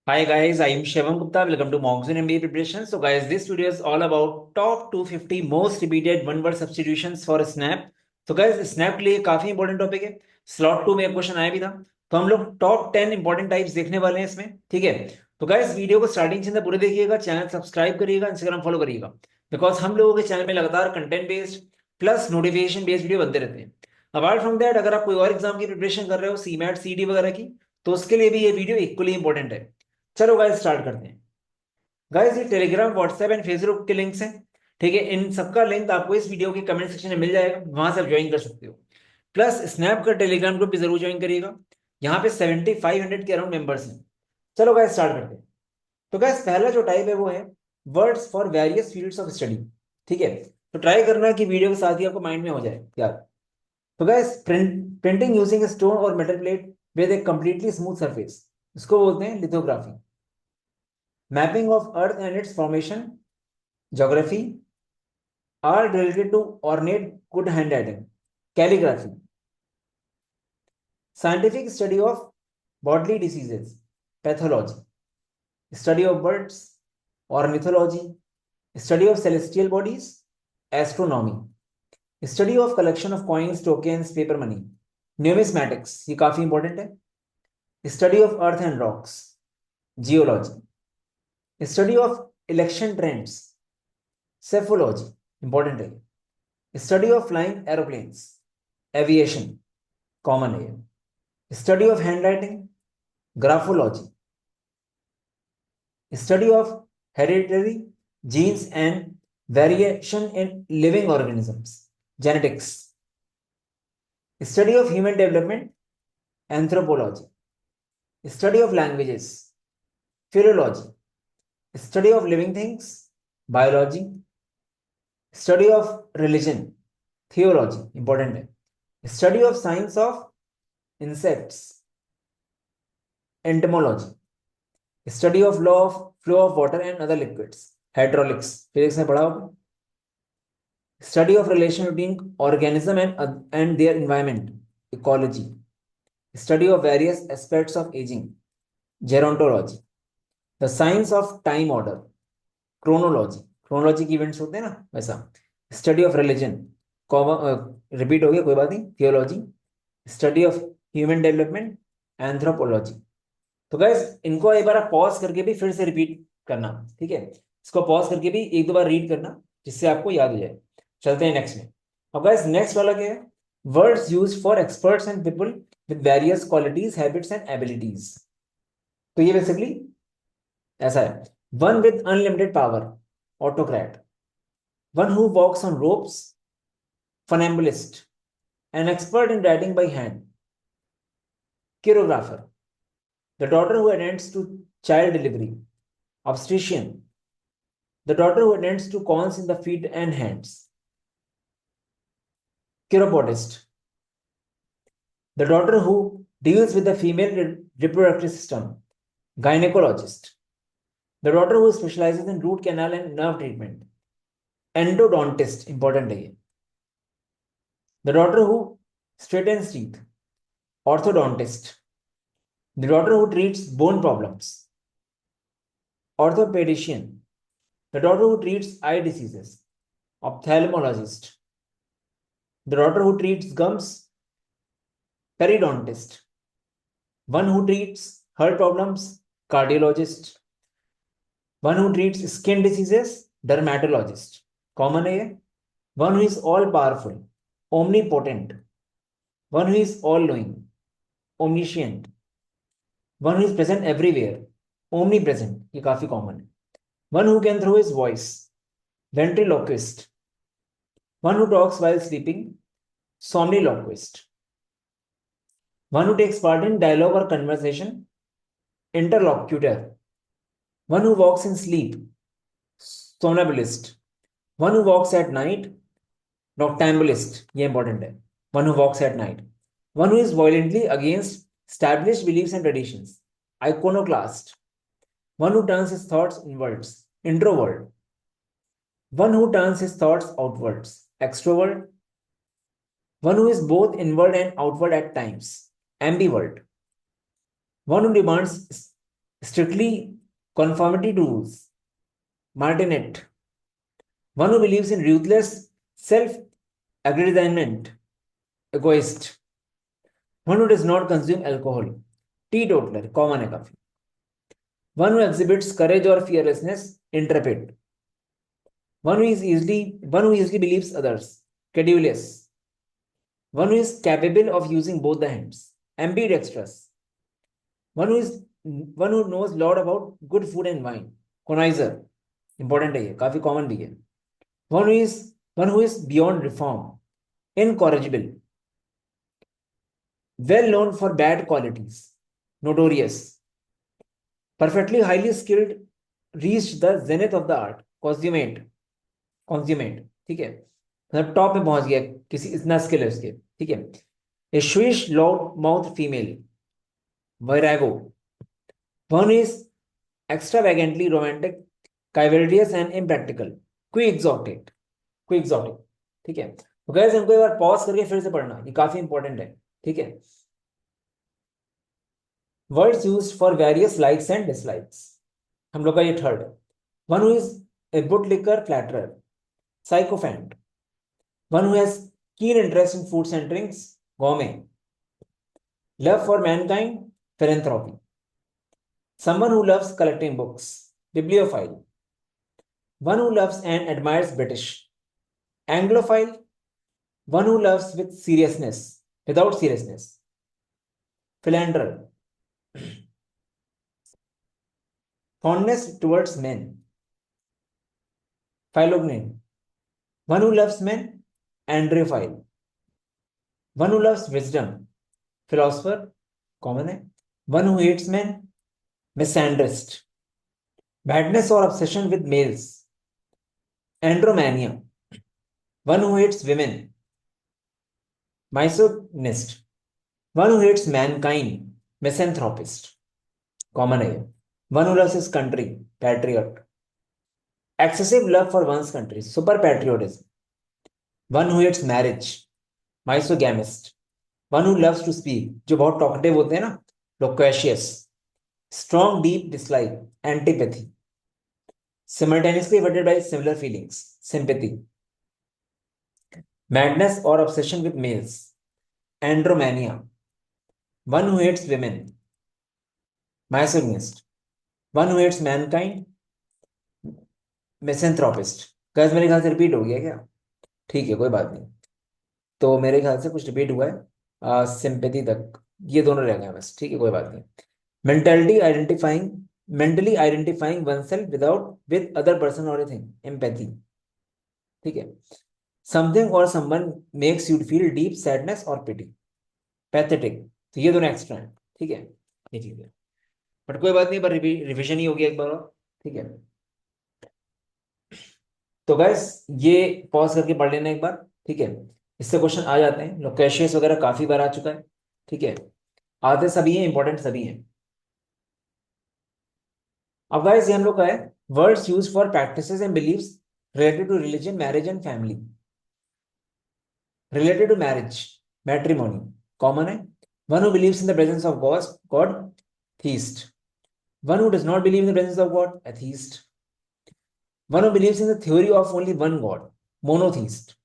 Hi guys, I am Shivam Gupta. Welcome to Monsoon MBA Preparation. So guys, this video is all about top 250 most repeated one word substitutions for Snap. तो guys, Snap के लिए काफी important topic है. Slot 2 में एक question आया भी था. तो हम लोग टॉप 10 इंपॉर्टेंट टाइप्स देखने वाले हैं इसमें. ठीक है. तो गाइस वीडियो को स्टार्टिंग से अंदर पूरे देखिएगा, चैनल सब्सक्राइब करिएगा, इंस्टाग्राम फॉलो करिएगा. बिकॉज हम लोगों के चैनल में लगातार content based plus notification based video बनते रहते हैं. अपार्ट फ्रॉम दैट, अगर आप कोई और एग्जाम की प्रिपरेशन कर रहे हो, सीमैट सीडी वगैरह की, तो उसके लिए भी ये वीडियो इक्वली इंपॉर्टेंट है. चलो गाइस स्टार्ट करते हैं. गाइस ये टेलीग्राम, व्हाट्सएप एंड फेसबुक के लिंक्स हैं. ठीक है, इन सबका लिंक आपको इस वीडियो के कमेंट सेक्शन में मिल जाएगा, वहां से आप ज्वाइन कर सकते हो. प्लस स्नैप का टेलीग्राम ग्रुप भी जरूर ज्वाइन करिएगा. यहाँ पे 7500 के अराउंड मेंबर्स हैं. चलो गाइस स्टार्ट करते हैं. तो गाइस पहला जो टाइप है वो है words for various fields of study. ठीक है. तो ट्राई करना कि वीडियो के साथ ही आपको माइंड में हो जाए यार. तो गाइस प्रिंटिंग यूजिंग स्टोन और metal plate with A completely smooth surface, इसको बोलते हैं lithography. Mapping of Earth and its formation, geography, are related to ornate good handwriting, calligraphy. Scientific study of bodily diseases, pathology. Study of birds, ornithology. Study of celestial bodies, astronomy. Study of collection of coins, tokens, paper money. Numismatics, ये काफी important है. Study of earth and rocks, geology. Study of election trends, psephology important है. Study of flying aeroplanes, aviation common है. Study of hand writing, graphology. Study of hereditary genes and variation in living organisms, genetics. Study of human development, anthropology. Study of languages, philology. Study of living things, biology. Study of religion, theology important है. Study of science of insects, entomology. Study of law of flow of water and other liquids, hydraulics, physics में पढ़ा होगा. Study of relation between organism and their environment, ecology. Study of various aspects of aging, gerontology. The science of time order, chronology. chronology की events होते हैं ना वैसा. Study of religion, repeat हो गया कोई बात नहीं, theology. Study of human development, anthropology. तो गैस इनको एक बार आप पॉज करके भी फिर से रिपीट करना. ठीक है, इसको पॉज करके भी एक दो बार रीड करना, जिससे आपको याद हो जाए. चलते हैं नेक्स्ट में. अब गैस नेक्स्ट वाला क्या है? Words used for experts and people with various qualities, habits and abilities. तो ये बेसिकली ऐसा है. One with unlimited power, autocrat. One who walks on ropes, funambulist. An expert in writing by hand, choreographer. The daughter who attends to child delivery, obstetrician. The daughter who attends to cons in the feet and hands, chiropodist. The daughter who deals with the female reproductive system, gynecologist. The daughter who specializes in root canal and nerve treatment, endodontist, important है. The daughter who straightens teeth, orthodontist. The daughter who treats bone problems, orthopedician. The daughter who treats eye diseases, ophthalmologist. The daughter who treats gums, periodontist. One who treats heart problems, cardiologist. One who treats skin diseases, dermatologist. Common है ये. One who is all powerful, omnipotent. One who is all knowing, omniscient. One who is present everywhere, omnipresent. ये काफी common है. One who can throw his voice, ventriloquist. One who talks while sleeping, somniloquist. One who takes part in dialogue or conversation, interlocutor. One who walks in sleep, somnambulist. One who walks at night, noctambulist. ये important है. One who walks at night. One who is violently against established beliefs and traditions, iconoclast. One who turns his thoughts inwards, introvert. One who turns his thoughts outwards, extrovert. One who is both inward and outward at times, ambivert. One who demands strictly conformity to rules. Martinet, one who believes in ruthless self-aggrandizement. Egoist, one who does not consume alcohol. Teetotaler, common है काफी. One who exhibits courage or fearlessness. Intrepid, one who easily believes others. Credulous, one who is capable of using both the hands. Ambidextrous, one who knows a lot about good food and wine. Connoisseur, important है ये, काफी common भी है. One who is beyond reform. Incorrigible, well known for bad qualities. Notorious, perfectly highly skilled, reached the zenith of the art. Consummate, ठीक है, मतलब top में पहुंच गया, किसी इतना स्किल है उसके, ठीक है. ए स्विश loud mouth female. Virago, one is extravagantly romantic, chivalrous and impractical. Quixotic, quixotic, ठीक है. तो गैस इनको एक बार पॉज करके फिर से पढ़ना, ये काफी इंपॉर्टेंट है, ठीक है. Words used for various likes and dislikes, हम लोग का ये थर्ड है. One who is a bootlicker flatterer. Sycophant, one who has keen interest in foods and drinks. Gourmet, love for mankind. Philanthropy, someone who loves collecting books. Bibliophile, one who loves and admires British. Anglophile, one who loves with seriousness, without seriousness. Philanderer, fondness towards men. Philogene, one who loves men. Androphile, one who loves wisdom. Philosopher, common है. One who hates men. Misandrist, madness or obsession with males. Andromania, one who hates women. Misogynist, one who hates mankind. Misanthropist, common है. One who loves his country. Patriot, excessive love for one's country. Super patriotism. One who hates marriage. Misogamist, one who loves to speak, जो बहुत talkative होते हैं ना. Loquacious, strong deep dislike. Antipathy, simultaneously affected by similar feelings. Sympathy, madness or obsession with males. Andromania, one who hates women. Misogynist, one who hates mankind. Misanthropist, guys मेरे ख्याल से repeat हो गया क्या? ठीक है, कोई बात नहीं. तो मेरे ख्याल से कुछ रिपीट हुआ है, सिंपैथी तक ये दोनों रह गए बस, ठीक है, कोई बात नहीं. Mentally identifying one self without with other person और थिंग. एम्पैथी, ठीक है. समथिंग और someone makes you feel deep sadness और पिटी. पैथेटिक, तो ये दोनों एक्स्ट्रा हैं, ठीक है, ये चीज है. बट कोई बात नहीं, पर रिविजन ही हो गया एक बार और, ठीक है. तो गैस ये पॉज करके पढ़ लेना एक बार, ठीक है. इससे क्वेश्चन आ जाते हैं. लोकेशियस वगैरह काफी बार आ चुका है, ठीक है. आते सभी हैं, इंपॉर्टेंट सभी हैं. अब गाइस ये हम लोग का है words use for practices and beliefs related to religion, marriage and family. Related to marriage, matrimony, common है. One who believes in the presence of God. Theist, one who does not believe in the presence of God. Atheist, one who believes in the theory of only one God. Monotheist,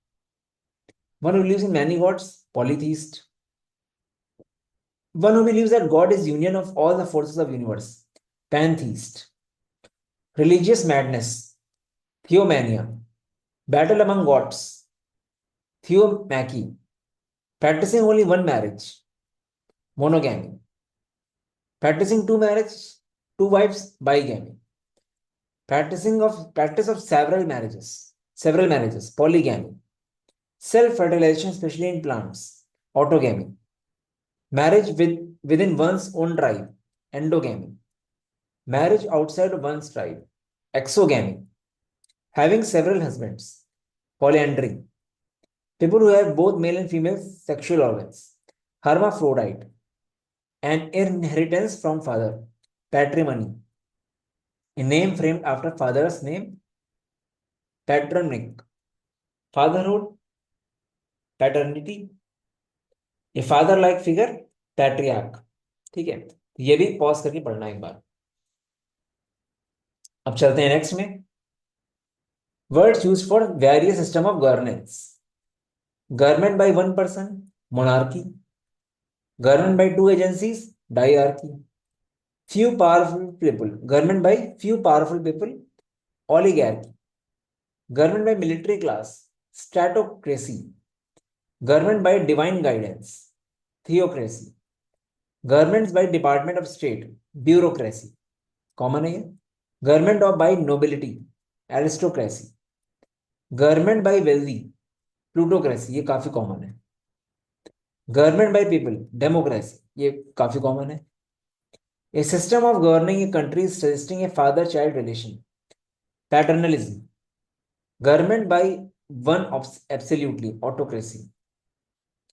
one who believes in many gods. Polytheist, one who believes that God is union of all the forces of universe. Pantheist, religious madness. Theomania, battle among gods. Theomachy, practicing only one marriage. Monogamy, practicing two marriages, two wives. Bigamy, practice of several marriages. Polygamy, self-fertilization, especially in plants. Autogamy, marriage within one's own tribe. Endogamy, marriage outside of one's tribe. Exogamy, having several husbands. Polyandry, people who have both male and female sexual organs. Hermaphrodite, an inheritance from father. Patrimony, a name framed after father's name. Patronymic, fatherhood, paternity, a father like figure. Patriarch, ठीक है. ये भी pause करके पढ़ना एक बार. अब चलते हैं नेक्स्ट में। Words use for various system of governance. Government by one person, monarchy. Government by two agencies, dyarchy. few powerful people, government by few powerful people, oligarchy. Government by military class, statocracy. Government by divine guidance, theocracy. Governments by department of state, bureaucracy. Common है ये। Government of by nobility, aristocracy. Government by wealthy, plutocracy, ये काफी common है। Government by people, democracy, ये काफी common है। A system of governing a country suggesting a father-child relation, paternalism. Government by one of absolutely, autocracy.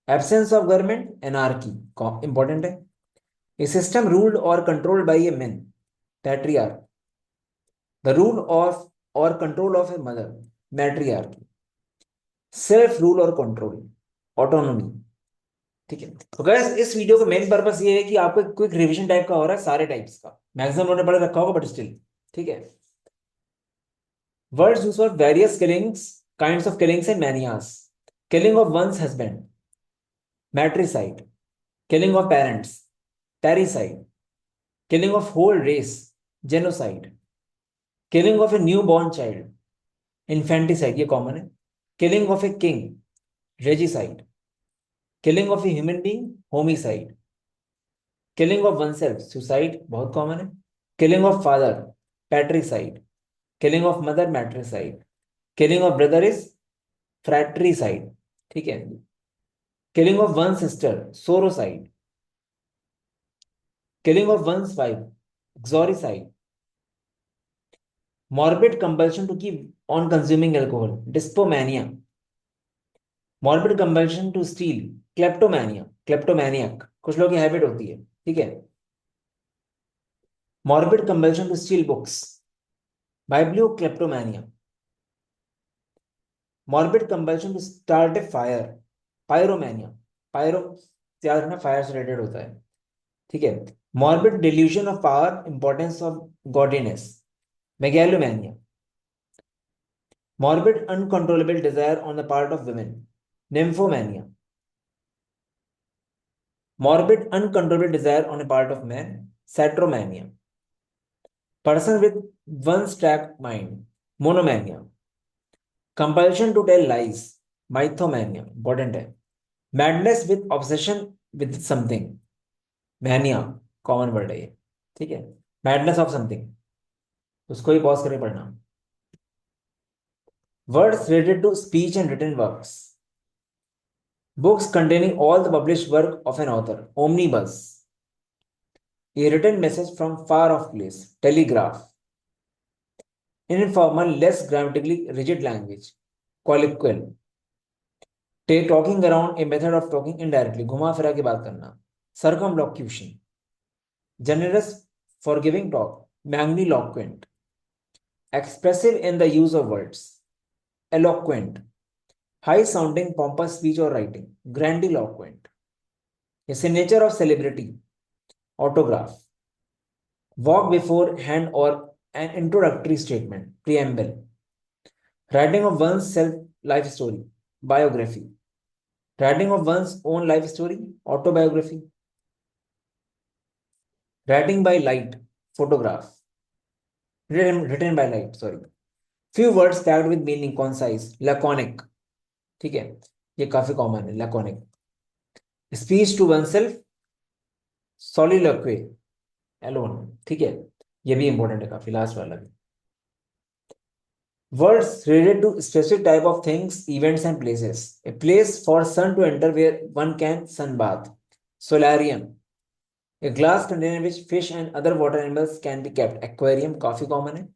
Absence of government, anarchy. Important है। A system ruled or controlled by a man, patriarch. The rule of or control of a mother, matriarchy. Self rule or control, autonomy. ठीक है। तो guys इस video का main purpose ये है कि आपको क्विक रिवीजन टाइप का हो रहा है सारे टाइप्स का, मैक्सिमम लोगों ने पढ़े रखा होगा बट स्टिल ठीक है। Words used for various killings, kinds of killings and manias. Killing of one's husband, matricide. Killing of parents, parricide. Killing of whole race, genocide. Killing of a newborn child, infanticide, ये common है। Killing of a king, regicide. Killing of a human being, homicide. Killing of oneself, suicide, बहुत common है। Killing of father, patricide. Killing of mother, matricide. Killing of brother is fratricide, ठीक है। Killing of one's sister, sorocide. Killing of one's wife, exorcicide. Morbid compulsion to keep on consuming alcohol, dyspomania. Morbid compulsion to steal, kleptomania, kleptomaniac, कुछ लोगों की habit होती है, ठीक है। Morbid compulsion to steal books, bibliokleptomania. Morbid compulsion to start a fire, pyromania. Pyro याद रखना fire से रिलेटेड होता है, ठीक है। Morbid delusion of power, importance of godliness, megalomania. Morbid uncontrollable desire on the part of women, nymphomania. Morbid uncontrollable desire on the part of men, satromania. Person with one-track mind, monomania. Compulsion to tell lies, mythomania. Important है। Madness with obsession with something, mania. Common word है ये, ठीक है। Madness of something, उसको ही pause करके पढ़ना। Words related to speech and written works, books containing all the published work of an author, omnibus. A written message from far off place, telegraph. Informal, less grammatically rigid language, colloquial. Take talking around, a method of talking indirectly, घुमा फिरा के बात करना, circumlocution. Generous, forgiving talk, magniloquent. Expressive in the use of words, eloquent. High sounding, pompous speech or writing, grandiloquent. A signature of celebrity, autograph. Walk beforehand or an introductory statement, preamble. Writing of one's self life story, biography. Writing of one's own life story, autobiography. Writing by light, photograph. Written by light, sorry. Few words packed with meaning, concise, laconic. ठीक है, ये काफी common है, laconic. Speech to oneself, soliloquy, alone. ठीक है, ये भी important है काफी, लास्ट वाला भी। Words related to specific type of things, events and places. A place for sun to enter where one can sunbath. Solarium. A glass container in which fish and other water animals can be kept. Aquarium, काफी common है।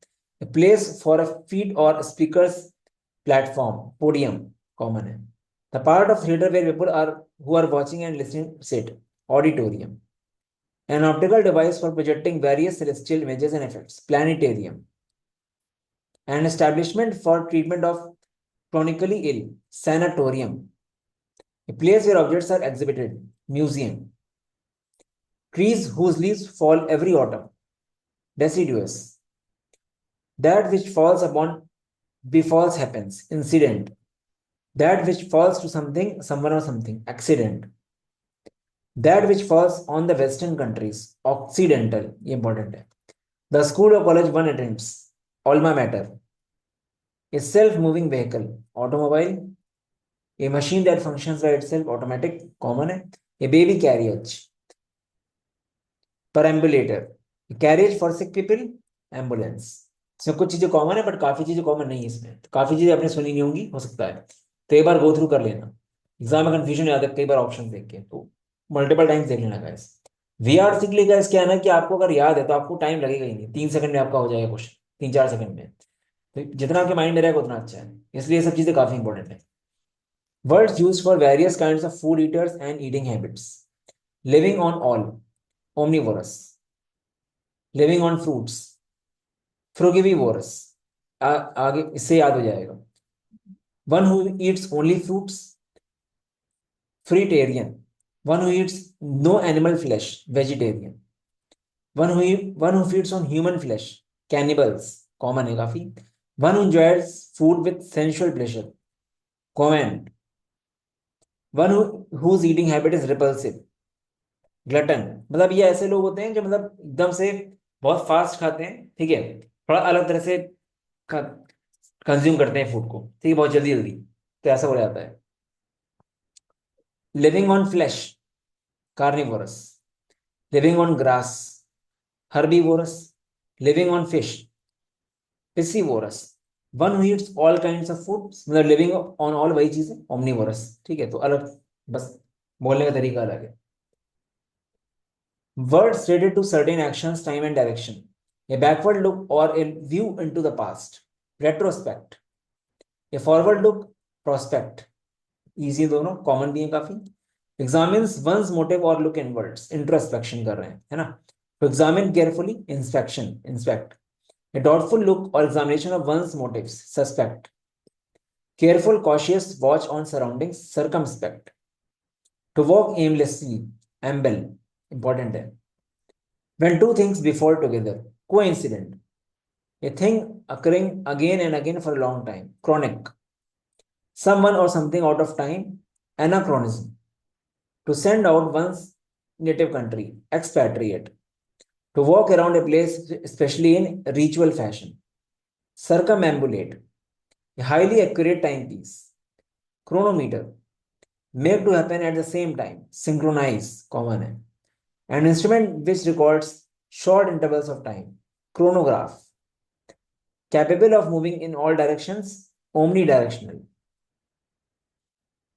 A place for a feed or speaker's platform. Podium, common है। The part of theater where people are who are watching and listening sit. Auditorium. An optical device for projecting various celestial images and effects. Planetarium. An establishment for treatment of chronically ill, sanatorium. A place where objects are exhibited, museum. Trees whose leaves fall every autumn, deciduous. That which falls upon befalls happens, incident. That which falls to something, someone or something, accident. That which falls on the western countries, occidental, ये important है. The school or college one attends, alma mater. A self-moving vehicle, automobile. A machine that functions by itself, automatic, common है. A baby carriage, perambulator. A carriage for sick people, ambulance. इसमें कुछ चीजें common है but काफी चीजें common नहीं है इसमें, तो काफी चीजें आपने सुनी नहीं होंगी, हो सकता है, तो एक बार गो थ्रू कर लेना. एग्जाम में कंफ्यूजन आता है कई बार ऑप्शन देख के, तो मल्टीपल टाइम्स देख लेना गाइस. वीआरसी के लिए गाइस क्या है ना कि आपको अगर याद है तो आपको टाइम लगेगा ही नहीं, 3 सेकंड में आपका हो जाएगा क्वेश्चन, 3-4 सेकंड में. तो जितना आपके माइंड में रहेगा उतना अच्छा है, इसलिए ये सब चीजें काफी इंपॉर्टेंट है. Words use for various kinds of food eaters and eating habits. Living on all, omnivorous. Living on fruits, frugivorous. आगे इससे याद हो जाएगा. One who eats only fruits, fruitarian. One who eats no animal flesh, vegetarian. One who feeds on human flesh, cannibals, common है काफी. One who enjoys food with sensual pleasure, common. One whose eating habit is repulsive, glutton. मतलब ये ऐसे लोग होते हैं जो मतलब एकदम से बहुत फास्ट खाते हैं, ठीक है, थोड़ा अलग तरह से कंज्यूम करते हैं फूड को, ठीक है, बहुत जल्दी जल्दी, तो ऐसा हो जाता है. Living on flesh, carnivorous. Living on grass, herbivorous. Living on fish, piscivorous. One who eats all kinds of food, मतलब लिविंग ऑन ऑल वही चीज है, ओमनीवोरस, ठीक है, तो अलग, बस बोलने का तरीका अलग है. Words related to certain actions, time, and direction. A backward look or a view into the past. Retrospect. A forward look, prospect. Easy दोनों, common भी है काफी. Examines one's motive or look inwards. Introspection कर रहे हैं, है ना. To examine carefully, inspection, inspect. A doubtful look or examination of one's motives. Suspect. Careful, cautious watch on surroundings. Circumspect. To walk aimlessly. Amble. Important है. When two things befall together, coincident. A thing occurring again and again for a long time, chronic. Someone or something out of time, anachronism. To send out one's native country, expatriate. To walk around a place, especially in ritual fashion, circumambulate. A highly accurate timepiece, chronometer. Make to happen at the same time, synchronize, common है. An instrument which records short intervals of time, chronograph. Capable of moving in all directions, omnidirectional.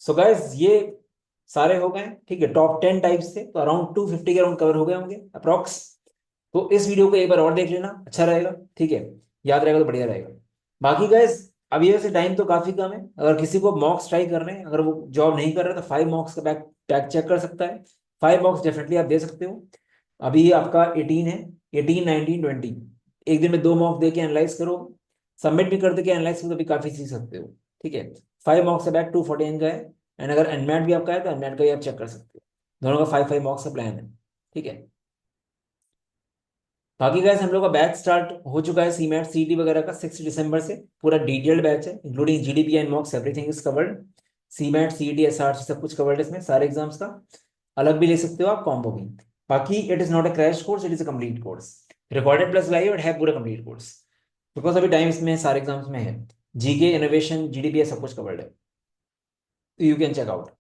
So guys ये सारे हो गए, ठीक है, top 10 types थे, तो around 250 के अराउंड कवर हो गए होंगे अप्रोक्स. तो इस वीडियो को एक बार और देख लेना, अच्छा रहेगा, ठीक है, याद रहेगा तो बढ़िया रहेगा. बाकी गाइस अभी वैसे टाइम तो काफी कम है, अगर किसी को मॉक्स ट्राई करने हैं, अगर वो जॉब नहीं कर रहा तो 5 मॉक्स का बैक टैग चेक कर सकता है. 5 मॉक्स डेफिनेटली आप दे सकते हो. अभी आपका 18 है, 18, 19, 20, एक दिन में 2 मॉक दे के एनालाइज करो, सबमिट भी कर दे के एनालाइज करो, तो भी काफी सीख सकते हो, ठीक है. 5 मॉक्स का बैक 249 का है. एंड अगर एनमैट भी आपका है तो एनमैट का भी आप चेक कर सकते हो. दोनों का 5-5 मॉक्स का प्लान है, ठीक है. बाकी गाइस हम लोग का बैच स्टार्ट हो चुका है, सीमैट सीटी वगैरह का 6 दिसंबर से पूरा डिटेल्ड बैच है, including GDP and मॉक्स, everything is covered. CMAT सीटी एसआरसी सब कुछ कवर्ड है इसमें, सारे एग्जाम्स का. अलग भी ले सकते हो आप, कॉम्बो भी. बाकी it is not a crash course, it is a complete course. Recorded plus live and है पूरा कंप्लीट कोर्स, बिकॉज अभी टाइम इसमें सारे एग्जाम्स में है. जीके, इनोवेशन, जीडीपी सब कुछ कवर्ड है, यू कैन चेक आउट.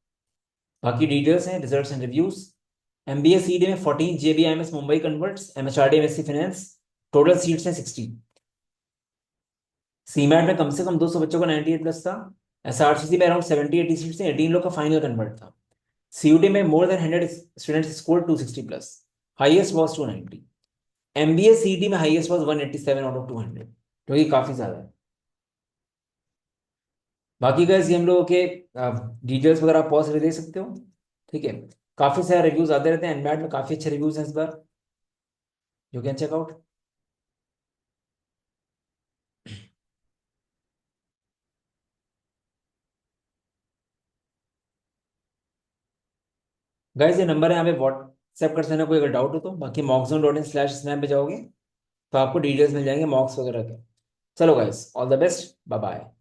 बाकी डिटेल्स हैं, results and reviews. MBA CD में 14, JBIMS Mumbai converts, MHRD MSc finance. Total seats हैं 60. सीमैट में कम से कम 200 बच्चों का 98 प्लस था. एसआरसीसी में अराउंड 70-80 सीट्स हैं, 18 लोग का फाइनल कन्वर्ट था. सीयूटी में more than 100 students score 260 plus, highest was 290. MBA CD में हाईएस्ट वाज 187 आउट ऑफ 200, जो कि काफी ज्यादा है. बाकी गाइस ये हम लोगों के डिटेल्स वगैरह आप पॉज करके देख सकते हो, ठीक है. काफी सारे रिव्यूज आते रहते हैं, एनमैट में काफी अच्छे रिव्यूज हैं इस बार, you can check out. Guys ये नंबर है, यहाँ पे व्हाट्सएप कर देना कोई अगर डाउट हो तो. बाकी mockzone.in/snap पे जाओगे तो आपको डिटेल्स मिल जाएंगे मॉक्स वगैरह के. चलो guys, all the best, bye bye.